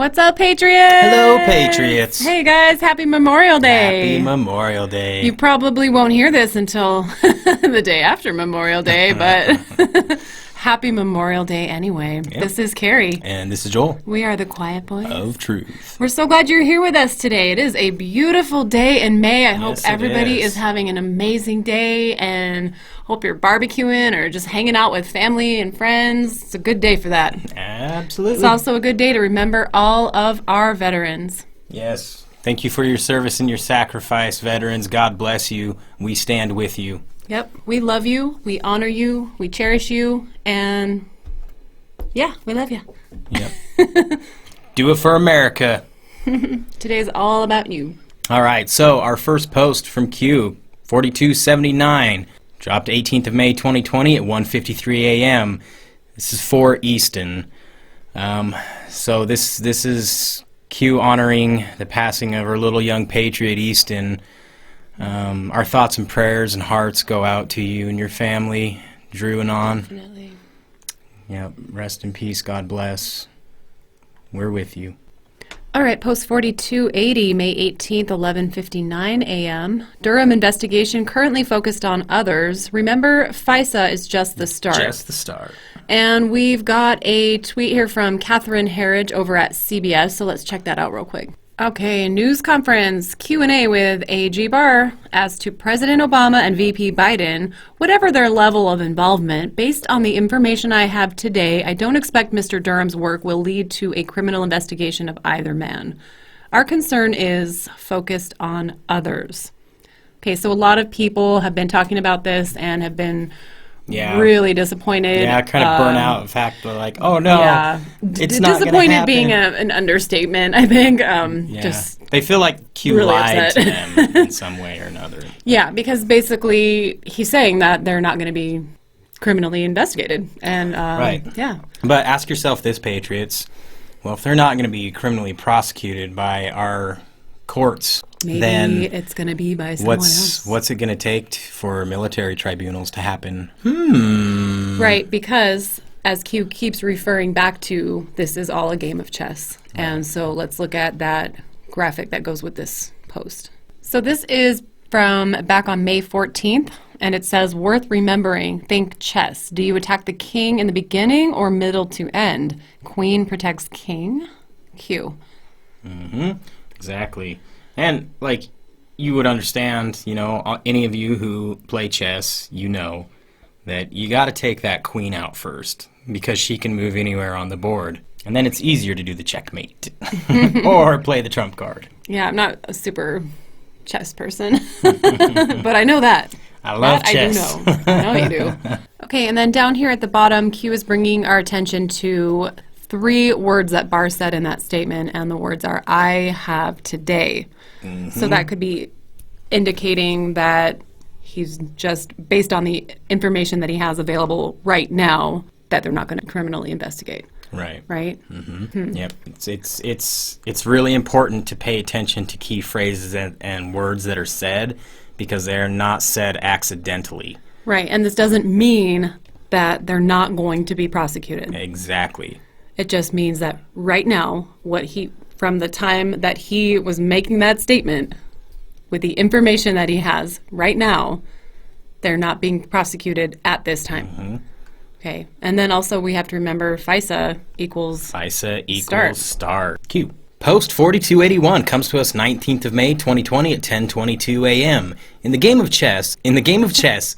What's up, Patriots? Hello, Patriots. Hey, guys. Happy Memorial Day. Happy Memorial Day. You probably won't hear this until the day after Memorial Day, but happy Memorial Day anyway. Yep. This is Carrie. And this is Joel. We are the Quiet Boys of Truth. We're so glad you're here with us today. It is a beautiful day in May. I hope everybody is having an amazing day and hope you're barbecuing or just hanging out with family and friends. It's a good day for that. Absolutely. It's also a good day to remember all of our veterans. Yes. Thank you for your service and your sacrifice, veterans. God bless you. We stand with you. Yep. We love you. We honor you. We cherish you. And yeah, we love you. Yep. Do it for America. Today's all about you. All right. So our first post from Q, 4279. Dropped 18th of May 2020 at 1:53 a.m. This is 4 Easton. So this is Q honoring the passing of our little young patriot Easton. Our thoughts and prayers and hearts go out to you and your family, Drew and On. Definitely. Yep. Rest in peace. God bless. We're with you. All right, post 4280, May 18th, 11:59 a.m. Durham investigation currently focused on others. Remember, FISA is just the start. Just the start. And we've got a tweet here from Catherine Herridge over at CBS, so let's check that out real quick. Okay, news conference, Q&A with AG Barr. As to President Obama and VP Biden, whatever their level of involvement, based on the information I have today, I don't expect Mr. Durham's work will lead to a criminal investigation of either man. Our concern is focused on others. Okay, so a lot of people have been talking about this and have been really disappointed. Yeah, kind of burnt out. In fact, they're like, oh no, it's not gonna disappointed happen. being an understatement, I think. Just they feel like Q really lied upset. to them in some way or another. Yeah, because basically he's saying that they're not going to be criminally investigated. And right. Yeah. But ask yourself this, Patriots. Well, if they're not going to be criminally prosecuted by our courts, maybe then it's going to be by someone else. What's it going to take for military tribunals to happen? Right, because as Q keeps referring back to, this is all a game of chess. Right. And so let's look at that graphic that goes with this post. So this is from back on May 14th, and it says, worth remembering, think chess. Do you attack the king in the beginning or middle to end? Queen protects king? Q. Exactly. And, like, you would understand, you know, any of you who play chess, you know that you got to take that queen out first because she can move anywhere on the board. And then it's easier to do the checkmate or play the trump card. Yeah, I'm not a super chess person, but I know that. I love chess. I do know. I know you do. Okay, and then down here at the bottom, Q is bringing our attention to 3 words that Barr said in that statement, and the words are, I have today. So that could be indicating that he's just, based on the information that he has available right now, that they're not going to criminally investigate. Right. Right? Yep. It's really important to pay attention to key phrases and words that are said because they're not said accidentally. Right, and this doesn't mean that they're not going to be prosecuted. Exactly. It just means that right now, from the time that he was making that statement, with the information that he has right now, they're not being prosecuted at this time. Okay, and then also we have to remember FISA equals start. Q. Post 4281 comes to us 19th of May 2020 at 10:22 a.m. In the game of chess, not in the game of chess.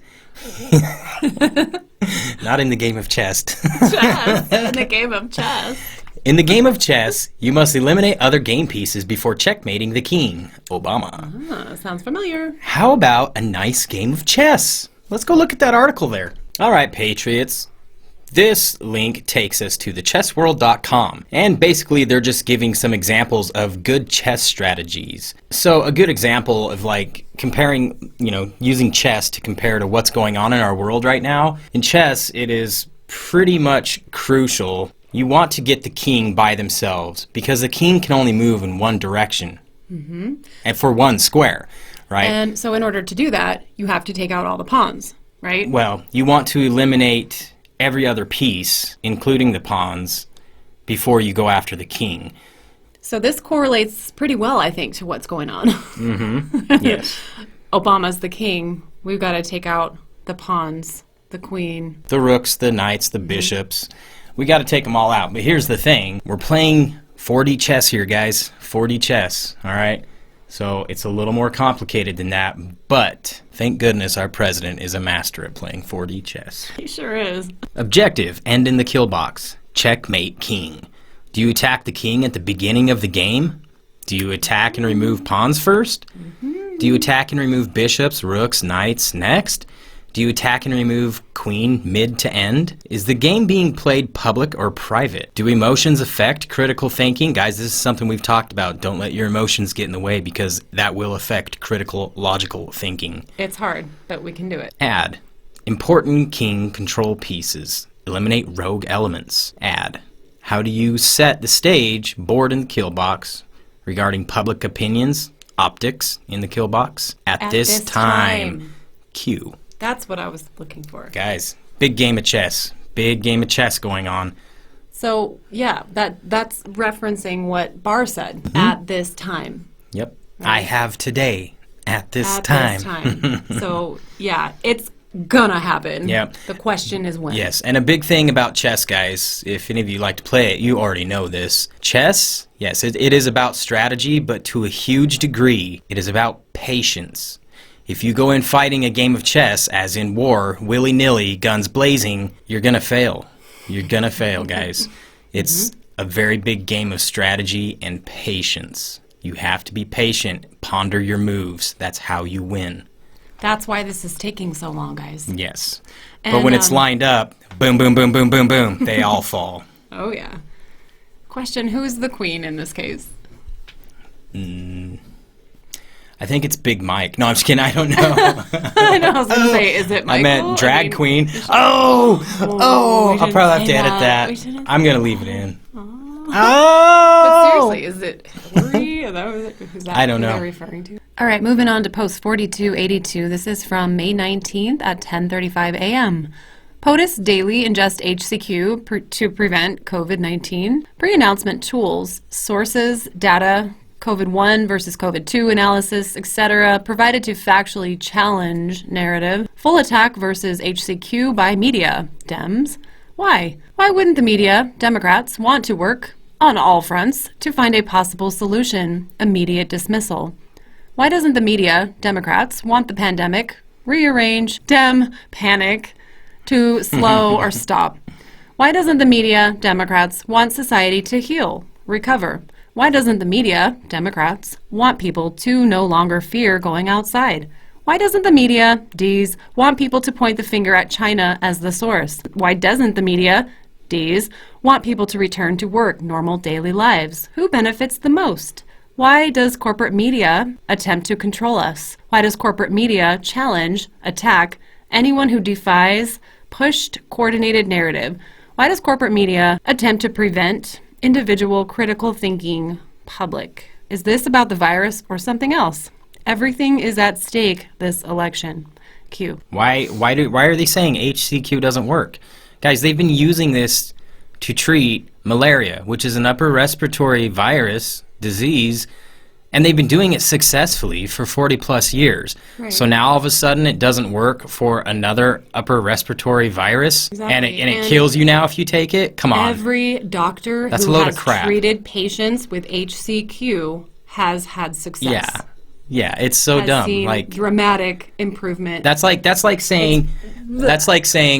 Chess. In the game of chess. In the game of chess, you must eliminate other game pieces before checkmating the king. Obama. Sounds familiar. How about a nice game of chess? Let's go look at that article there. All right, Patriots. This link takes us to thechessworld.com, and basically they're just giving some examples of good chess strategies. So a good example of like comparing, using chess to compare to what's going on in our world right now. In chess, it is pretty much crucial. You want to get the king by themselves because the king can only move in one direction and for one square, right? And so in order to do that, you have to take out all the pawns, right? Well, you want to eliminate every other piece, including the pawns, before you go after the king. So this correlates pretty well, I think, to what's going on. Yes. Obama's the king. We've got to take out the pawns, the queen. The rooks, the knights, the bishops. We got to take them all out. But here's the thing. We're playing 4D chess here, guys. 4D chess, all right? So it's a little more complicated than that. But thank goodness our president is a master at playing 4D chess. He sure is. Objective, end in the kill box. Checkmate king. Do you attack the king at the beginning of the game? Do you attack and remove pawns first? Do you attack and remove bishops, rooks, knights next? Do you attack and remove queen mid to end? Is the game being played public or private? Do emotions affect critical thinking? Guys, this is something we've talked about. Don't let your emotions get in the way because that will affect critical, logical thinking. It's hard, but we can do it. Add. Important king control pieces. Eliminate rogue elements. Add. How do you set the stage, board in the kill box, regarding public opinions, optics in the kill box? At this time. Q. That's what I was looking for. Guys, big game of chess. Big game of chess going on. So, yeah, that's referencing what Barr said, at this time. Yep. Right? I have today. At this At time. this time. So, yeah, it's gonna happen. Yep. The question is when. Yes, and a big thing about chess, guys, if any of you like to play it, you already know this. Chess, yes, it is about strategy, but to a huge degree, it is about patience. If you go in fighting a game of chess, as in war, willy-nilly, guns blazing, you're gonna fail. You're gonna fail, guys. It's a very big game of strategy and patience. You have to be patient, ponder your moves. That's how you win. That's why this is taking so long, guys. Yes. And, but when it's lined up, boom, boom, boom, boom, boom, boom, they all fall. Oh, yeah. Question, who's the queen in this case? I think it's Big Mike. No, I'm just kidding. I don't know. I know, I was going to say, is it Michael? I meant drag queen. I'll probably have to edit that. I'm going to leave it in. But seriously, is it Hillary? Who's that? I don't who know. they're referring to? All right, moving on to post 4282. This is from May 19th at 10:35 a.m. POTUS daily ingest HCQ to prevent COVID-19. Pre-announcement tools, sources, data, COVID-1 versus COVID-2 analysis, etc., provided to factually challenge narrative. Full attack versus HCQ by media. Dems. Why? Why wouldn't the media, Democrats, want to work on all fronts to find a possible solution? Immediate dismissal. Why doesn't the media, Democrats, want the pandemic, rearrange, panic, to slow or stop? Why doesn't the media, Democrats, want society to heal, recover? Why doesn't the media, Democrats, want people to no longer fear going outside? Why doesn't the media, Ds, want people to point the finger at China as the source? Why doesn't the media, Ds, want people to return to work, normal daily lives? Who benefits the most? Why does corporate media attempt to control us? Why does corporate media challenge, attack anyone who defies pushed, coordinated narrative? Why does corporate media attempt to prevent individual critical thinking public? Is this about the virus or something else? Everything is at stake this election. Q. Why are they saying HCQ doesn't work? Guys, they've been using this to treat malaria, which is an upper respiratory virus disease, and they've been doing it successfully for 40 plus years. Right. So now all of a sudden it doesn't work for another upper respiratory virus. Exactly. and it kills you now if you take it? Come on. Every doctor That's who a load has of crap. treated patients with HCQ has had success. Yeah, it's so has dumb. Seen like dramatic improvement. That's like saying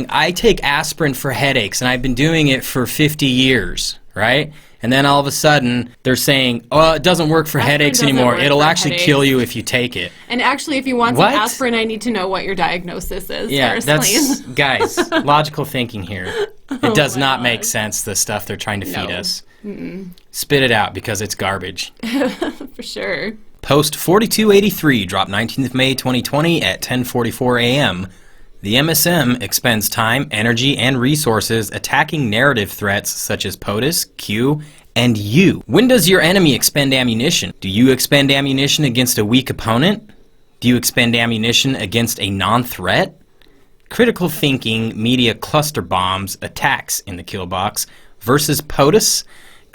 I take aspirin for headaches and I've been doing it for 50 years, right? And then all of a sudden they're saying, "Oh, it doesn't work for headaches anymore. It'll actually kill you if you take it." And actually, if you want some aspirin, I need to know what your diagnosis is. Yeah, that's guys, logical thinking here. It does not make sense, the stuff they're trying to feed us. Spit it out because it's garbage. For sure. Post 4283 dropped 19th May 2020 at 10:44 a.m. The MSM expends time, energy, and resources attacking narrative threats such as POTUS, Q, and you. When does your enemy expend ammunition? Do you expend ammunition against a weak opponent? Do you expend ammunition against a non-threat? Critical thinking, media cluster bombs, attacks in the kill box versus POTUS.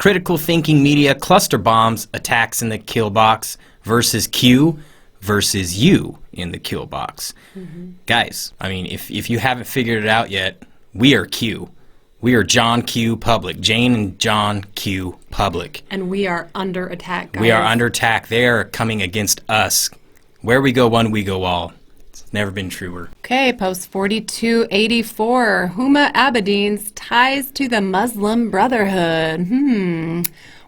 critical thinking media cluster bombs attacks in the kill box versus Q versus you in the kill box. Guys, I mean, if you haven't figured it out yet, we are Q. We are John Q. Public. Jane and John Q. Public. And we are under attack, guys. We are under attack. They are coming against us. Where we go one, we go all. It's never been truer. Okay, post 4284. Huma Abedin's ties to the Muslim Brotherhood.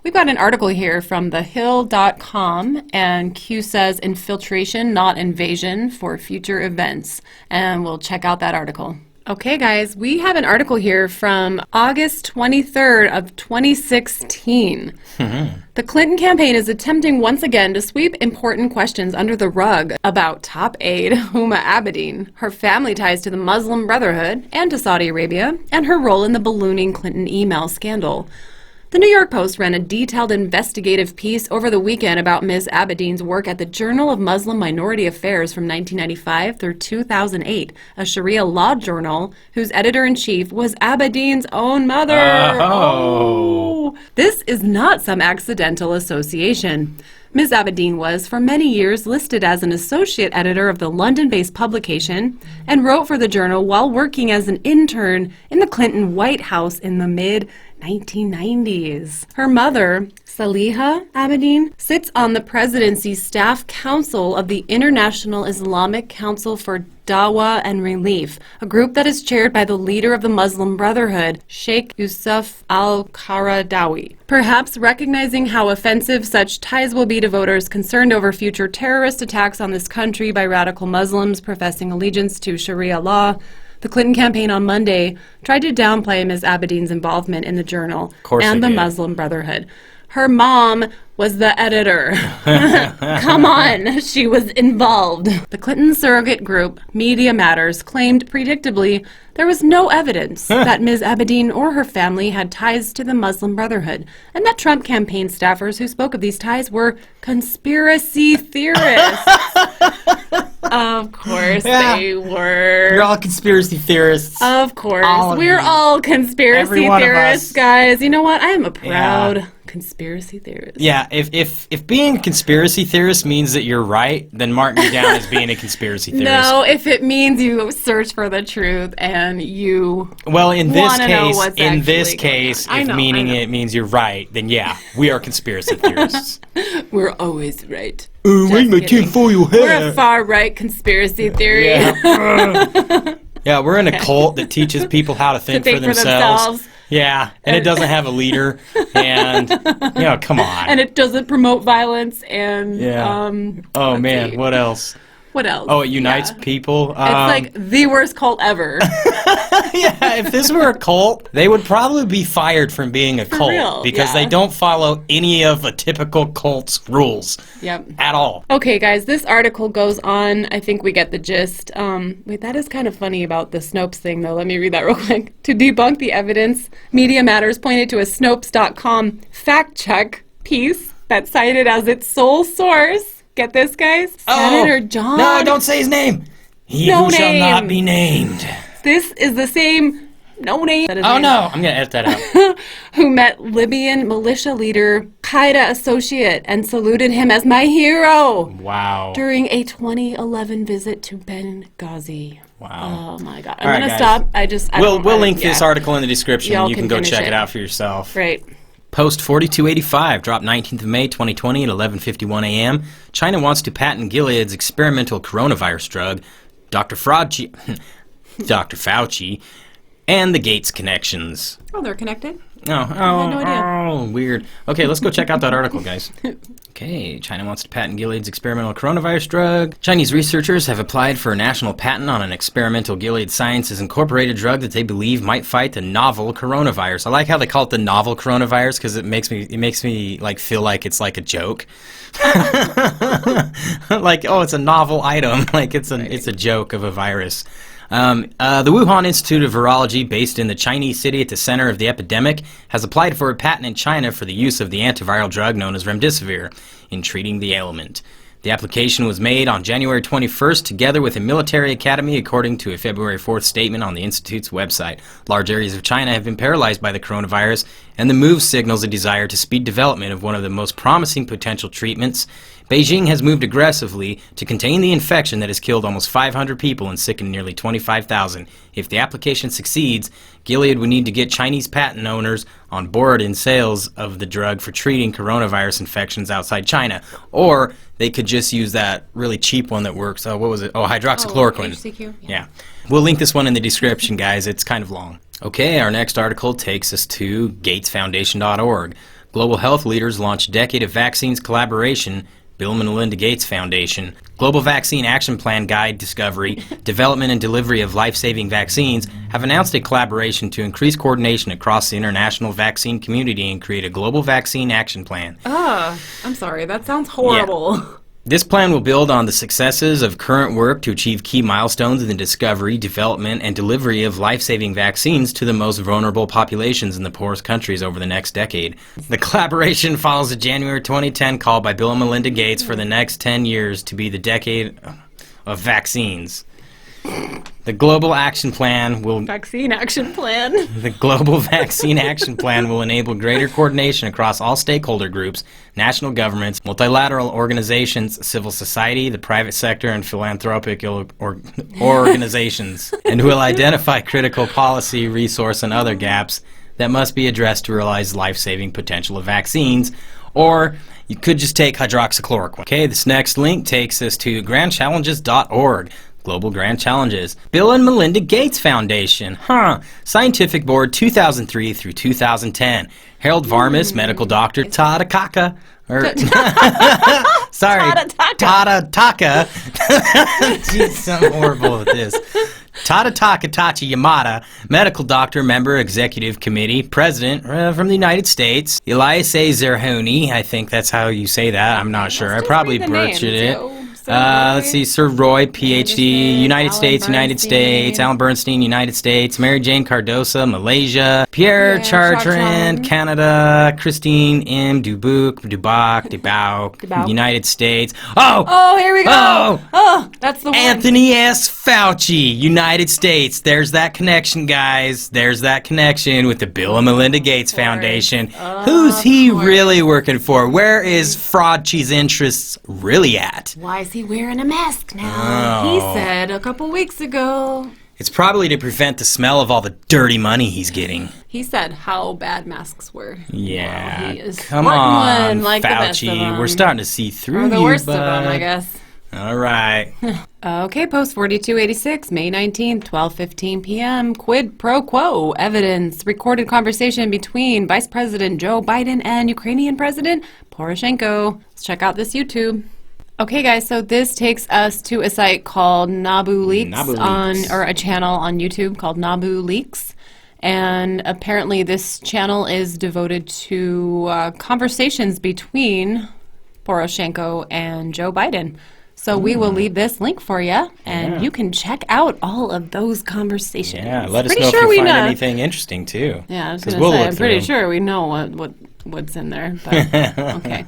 We've got an article here from thehill.com, and Q says infiltration, not invasion, for future events. And we'll check out that article. Okay, guys, we have an article here from August 23rd of 2016. The Clinton campaign is attempting once again to sweep important questions under the rug about top aide Huma Abedin, her family ties to the Muslim Brotherhood and to Saudi Arabia, and her role in the ballooning Clinton email scandal. The New York Post ran a detailed investigative piece over the weekend about Ms. Abedin's work at the Journal of Muslim Minority Affairs from 1995 through 2008, a Sharia law journal whose editor-in-chief was Abedin's own mother. Oh. This is not some accidental association. Ms. Abedin was, for many years, listed as an associate editor of the London-based publication and wrote for the journal while working as an intern in the Clinton White House in the mid-1990s. Her mother, Saliha Abedin, sits on the presidency's staff council of the International Islamic Council for Dawah and Relief, a group that is chaired by the leader of the Muslim Brotherhood, Sheikh Yusuf al-Qaradawi. Perhaps recognizing how offensive such ties will be to voters concerned over future terrorist attacks on this country by radical Muslims professing allegiance to Sharia law, the Clinton campaign on Monday tried to downplay Ms. Abedin's involvement in the journal and the Muslim Brotherhood. Her mom was the editor. Come on, she was involved. The Clinton surrogate group, Media Matters, claimed predictably there was no evidence that Ms. Abedin or her family had ties to the Muslim Brotherhood, and that Trump campaign staffers who spoke of these ties were conspiracy theorists. Of course they were. You're all conspiracy theorists. Of course. We're all conspiracy theorists, guys. You know what? I am a proud conspiracy theorist. Yeah, if being a conspiracy theorist means that you're right, then mark me down as being a conspiracy theorist. No, if it means you search for the truth and you in this case, it means you're right, then yeah, we are conspiracy theorists. We're always right. Wait my tinfoil hat. We're a far-right conspiracy theory. Yeah, we're in a cult that teaches people how to think for themselves. Yeah, and it doesn't have a leader, and, come on. And it doesn't promote violence, and, man, what else? What else? Oh, it unites people. It's like the worst cult ever. Yeah, if this were a cult, they would probably be fired from being a cult because they don't follow any of a typical cult's rules at all. Okay, guys, this article goes on. I think we get the gist. Wait, that is kind of funny about the Snopes thing, though. Let me read that real quick. To debunk the evidence, Media Matters pointed to a Snopes.com fact-check piece that cited as its sole source. Get this, guys? Senator John... No, don't say his name. He who shall not be named. This is the same... No name. No. I'm going to edit that out. Who met Libyan militia leader, Qaeda associate, and saluted him as my hero. Wow. During a 2011 visit to Benghazi. Wow. Oh, my God. I'm going to stop. We'll link this article in the description. You can go check it out for yourself. Right. Post 4285 dropped 19th of May 2020 at 11:51 a.m. China wants to patent Gilead's experimental coronavirus drug, Dr. Fraudci, and the Gates connections. Oh, they're connected? I had no idea. Oh, weird. Okay, let's go check out that article, guys. Okay, China wants to patent Gilead's experimental coronavirus drug. Chinese researchers have applied for a national patent on an experimental Gilead Sciences Incorporated drug that they believe might fight the novel coronavirus. I like how they call it the novel coronavirus because it makes me like feel like it's like a joke. Like, oh, it's a novel item. Like it's a joke of a virus. The Wuhan Institute of Virology, based in the Chinese city at the center of the epidemic, has applied for a patent in China for the use of the antiviral drug known as remdesivir in treating the ailment. The application was made on January 21st together with a military academy, according to a February 4th statement on the Institute's website. Large areas of China have been paralyzed by the coronavirus, and the move signals a desire to speed development of one of the most promising potential treatments. Beijing has moved aggressively to contain the infection that has killed almost 500 people and sickened nearly 25,000. If the application succeeds, Gilead would need to get Chinese patent owners on board in sales of the drug for treating coronavirus infections outside China. Or they could just use that really cheap one that works. What was it? Oh, hydroxychloroquine. HCQ? Yeah. We'll link this one in the description, guys. It's kind of long. Okay, our next article takes us to gatesfoundation.org. Global health leaders launch decade of vaccines collaboration. Bill and Melinda Gates Foundation. Global Vaccine Action Plan Guide Discovery, Development and Delivery of Life-Saving Vaccines have announced a collaboration to increase coordination across the international vaccine community and create a global vaccine action plan. I'm sorry, that sounds horrible. Yeah. This plan will build on the successes of current work to achieve key milestones in the discovery, development, and delivery of life-saving vaccines to the most vulnerable populations in the poorest countries over the next decade. The collaboration follows a January 2010 call by Bill and Melinda Gates for the next 10 years to be the decade of vaccines. The Global Action Plan will... Vaccine Action Plan. The Global Vaccine Action Plan will enable greater coordination across all stakeholder groups, national governments, multilateral organizations, civil society, the private sector, and philanthropic organizations, and will identify critical policy, resource, and other gaps that must be addressed to realize life-saving potential of vaccines. Or you could just take hydroxychloroquine. Okay, this next link takes us to grandchallenges.org. Global Grand Challenges. Bill and Melinda Gates Foundation. Scientific Board 2003 through 2010. Harold Varmus, medical doctor. Tada Taka. Sorry. Tada Taka. Jeez, I'm horrible at this. Tadataka Tachi Yamada, medical doctor, member, executive committee, president from the United States. Elias A. Zerhouni, I think that's how you say that. I'm not sure. I probably butchered it. Let's see, Sir Roy, PhD, United States. Alan Bernstein, United States. Mary Jane Cardosa, Malaysia. Pierre Chartrand, Canada. Christine M. Dubuc, United States. Oh, here we go. Oh, that's the one. Anthony S. Fauci, United States. There's that connection, guys. There's that connection with the Bill and Melinda Gates Foundation. Who's he really working for? Where is Fraudci's interests really at? Why is he wearing a mask now? He said a couple weeks ago. It's probably to prevent the smell of all the dirty money he's getting. He said how bad masks were. Yeah, well, he is come on, like Fauci. We're starting to see through the you, worst bud. of them, I guess. All right. Okay, post 4286, May 19th, 12:15 p.m. Quid pro quo evidence. Recorded conversation between Vice President Joe Biden and Ukrainian President Poroshenko. Let's check out this YouTube. Okay, guys, so this takes us to a site called Nabu Leaks, or a channel on YouTube called Nabu Leaks. And apparently this channel is devoted to conversations between Poroshenko and Joe Biden. So we will leave this link for you, and you can check out all of those conversations. Yeah, let us know if you find anything interesting, too. Yeah, I was going to say, I'm pretty sure we know what's in there, but okay.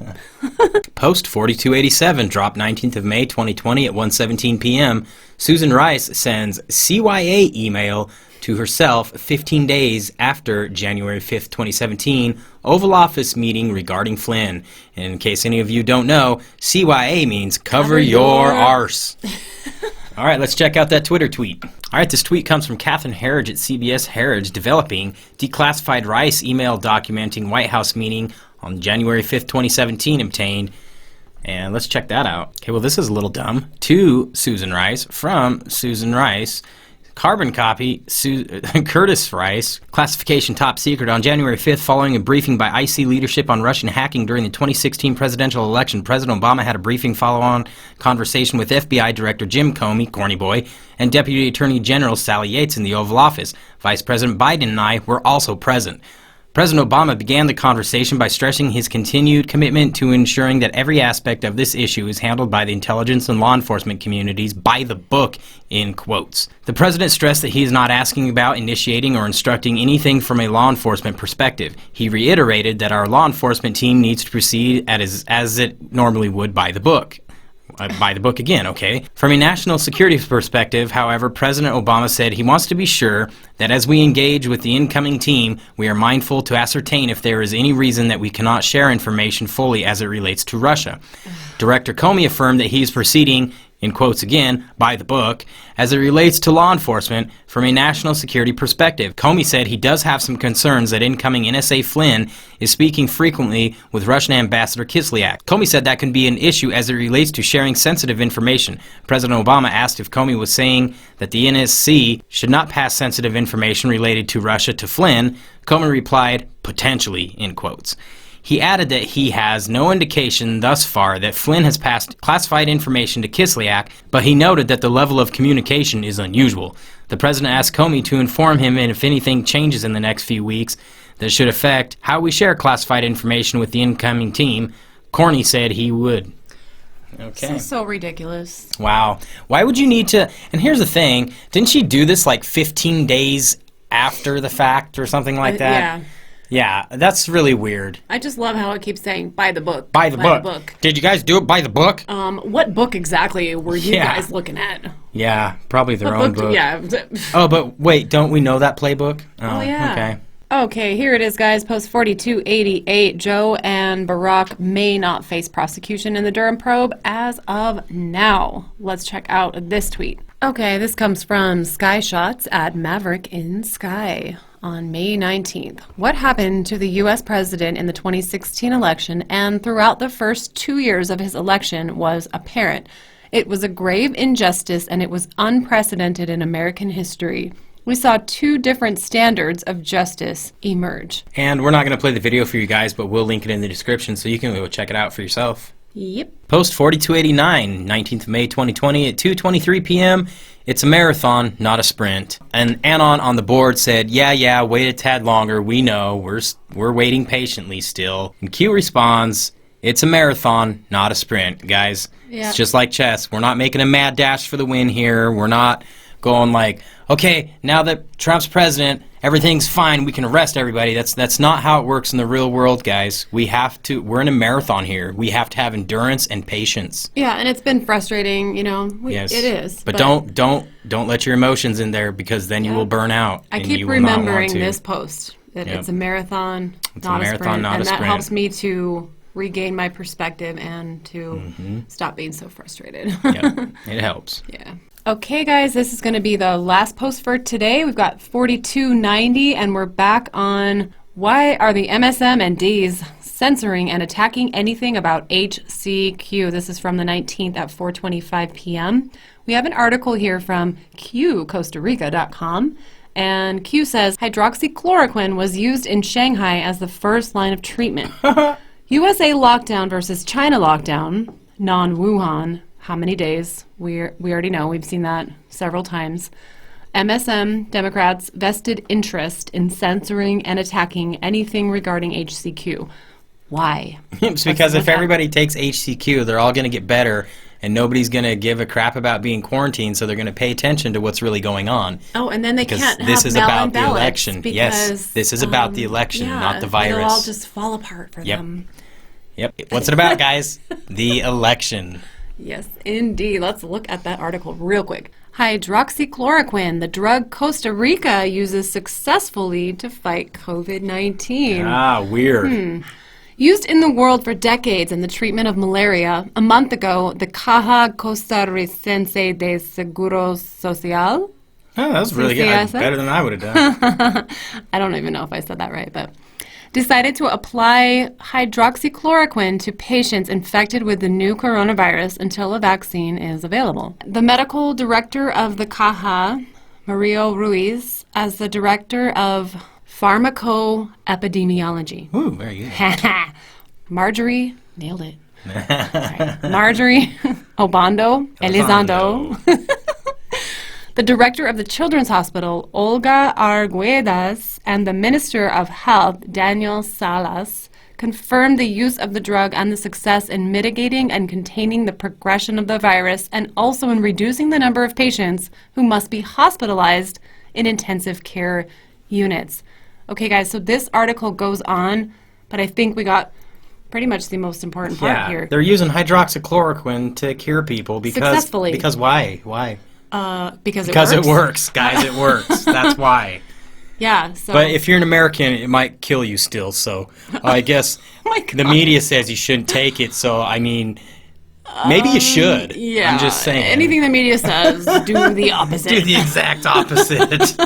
Post 4287, dropped 19th of May 2020 at 1:17 p.m. Susan Rice sends CYA email to herself 15 days after January 5th, 2017, Oval Office meeting regarding Flynn. And in case any of you don't know, CYA means cover your arse. All right, let's check out that Twitter tweet. All right, this tweet comes from Catherine Herridge at CBS Herridge, developing declassified Rice email documenting White House meeting on January 5th, 2017 obtained. And let's check that out. Okay, well, this is a little dumb. To Susan Rice, from Susan Rice. Carbon copy, Curtis Rice, classification top secret. On January 5th, following a briefing by IC leadership on Russian hacking during the 2016 presidential election, President Obama had a briefing follow-on conversation with FBI Director Jim Comey, corny boy, and Deputy Attorney General Sally Yates in the Oval Office. Vice President Biden and I were also present. President Obama began the conversation by stressing his continued commitment to ensuring that every aspect of this issue is handled by the intelligence and law enforcement communities by the book, in quotes. The president stressed that he is not asking about initiating or instructing anything from a law enforcement perspective. He reiterated that our law enforcement team needs to proceed as it normally would by the book. By the book again, okay? From a national security perspective, however, President Obama said he wants to be sure that as we engage with the incoming team, we are mindful to ascertain if there is any reason that we cannot share information fully as it relates to Russia. Director Comey affirmed that he is proceeding, in quotes again, by the book, as it relates to law enforcement from a national security perspective. Comey said he does have some concerns that incoming NSA Flynn is speaking frequently with Russian Ambassador Kislyak. Comey said that can be an issue as it relates to sharing sensitive information. President Obama asked if Comey was saying that the NSC should not pass sensitive information related to Russia to Flynn. Comey replied, potentially, in quotes. He added that he has no indication thus far that Flynn has passed classified information to Kislyak, but he noted that the level of communication is unusual. The president asked Comey to inform him if anything changes in the next few weeks that should affect how we share classified information with the incoming team. Corney said he would. Okay. So ridiculous. Wow. Why would you need to... And here's the thing. Didn't she do this like 15 days after the fact or something like that? Yeah. Yeah, that's really weird. I just love how it keeps saying, by the book. By the book. Did you guys do it by the book? What book exactly were you guys looking at? Yeah, probably their own book. Yeah. Oh, but wait, don't we know that playbook? Oh, yeah. Okay. Okay, here it is, guys. Post 4288. Joe and Barack may not face prosecution in the Durham probe as of now. Let's check out this tweet. Okay, this comes from Sky Shots at Maverick in Sky on May 19th. What happened to the U.S. president in the 2016 election and throughout the first 2 years of his election was apparent. It was a grave injustice and it was unprecedented in American history. We saw two different standards of justice emerge. And we're not going to play the video for you guys, but we'll link it in the description so you can go check it out for yourself. Yep. Post 4289, 19th of May 2020 at 2:23 p.m. It's a marathon, not a sprint. And Anon on the board said, yeah, wait a tad longer. We know. We're waiting patiently still. And Q responds, it's a marathon, not a sprint, guys. Yep. It's just like chess. We're not making a mad dash for the win here. We're not going like, okay, now that Trump's president, everything's fine, we can arrest everybody. That's not how it works in the real world, guys. We're in a marathon here. We have to have endurance and patience. Yeah, and it's been frustrating, Yes. It is. But don't let your emotions in there because then you will burn out. I and keep you will not want remembering to. this post, that it's a marathon, It's not a marathon, a sprint. not and a that sprint. helps me to regain my perspective and to stop being so frustrated. Yep, it helps. Yeah. Okay, guys, this is going to be the last post for today. We've got 4290, and we're back on why are the MSM and Ds censoring and attacking anything about HCQ. This is from the 19th at 4:25 p.m. We have an article here from QCostaRica.com, and Q says hydroxychloroquine was used in Shanghai as the first line of treatment. USA lockdown versus China lockdown, non-Wuhan. How many days? We already know. We've seen that several times. MSM, Democrats, vested interest in censoring and attacking anything regarding HCQ. Why? It's because if everybody takes HCQ, they're all going to get better, and nobody's going to give a crap about being quarantined, so they're going to pay attention to what's really going on. Oh, and then they can't have this is about the ballots election. because, yes, this is about the election, not the virus. It'll all just fall apart for them. Yep. What's it about, guys? The election. Yes, indeed. Let's look at that article real quick. Hydroxychloroquine, the drug Costa Rica uses successfully to fight COVID-19. Ah, weird. Used in the world for decades in the treatment of malaria, a month ago, the Caja Costarricense de Seguro Social. Oh, that was really good. Better than I would have done. I don't even know if I said that right, but decided to apply hydroxychloroquine to patients infected with the new coronavirus until a vaccine is available. The medical director of the Caja, Mario Ruiz, as the director of pharmacoepidemiology. Ooh, very good. Marjorie, nailed it. Sorry. Marjorie Obando Elizondo. The director of the Children's Hospital, Olga Arguedas, and the Minister of Health, Daniel Salas, confirmed the use of the drug and the success in mitigating and containing the progression of the virus and also in reducing the number of patients who must be hospitalized in intensive care units. Okay, guys, so this article goes on, but I think we got pretty much the most important part here. They're using hydroxychloroquine to cure people Successfully. Because why? Why? Because it works, guys. It works. That's why. Yeah. So. But if you're an American, it might kill you still. So I guess the media says you shouldn't take it. So I mean, maybe you should. Yeah. I'm just saying. Anything the media says, do the opposite. Do the exact opposite.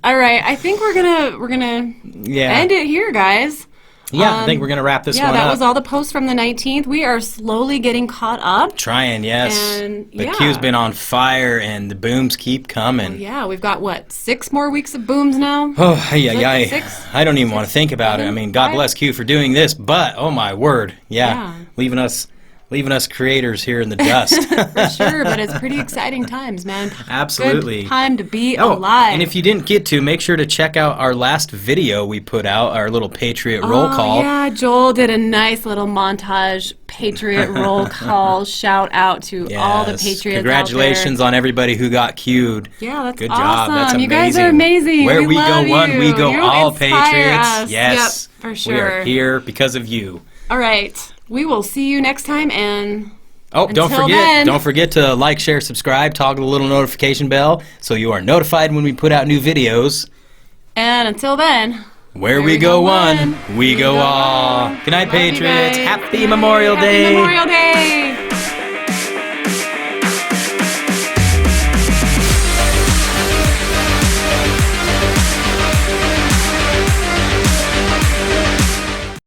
All right. I think we're gonna end it here, guys. Yeah, I think we're going to wrap this one up. Yeah, that was all the posts from the 19th. We are slowly getting caught up. Trying, yes. And, the queue's been on fire, and the booms keep coming. Yeah, we've got, 6 more weeks of booms now? Oh, yeah. 6? I don't even want to think about it. I mean, God bless Q for doing this, but, oh my word, leaving us creators here in the dust. For sure, but it's pretty exciting times, man. Absolutely. Good time to be alive. And if you didn't get to, make sure to check out our last video we put out, our little Patriot roll call. Yeah, Joel did a nice little montage Patriot roll call. Shout out to all the Patriots Congratulations out there. on everybody who got queued. Yeah, that's Good awesome. job. That's amazing. You guys are amazing. Where we love go one, you. we go You all, inspire Patriots. us. Yes. Yep, for sure. We are here because of you. All right. We will see you next time, and don't forget to like, share, subscribe, toggle the little notification bell so you are notified when we put out new videos. And until then, where we go one, we go all. Good night, Patriots. Happy Memorial Day. Happy Memorial Day.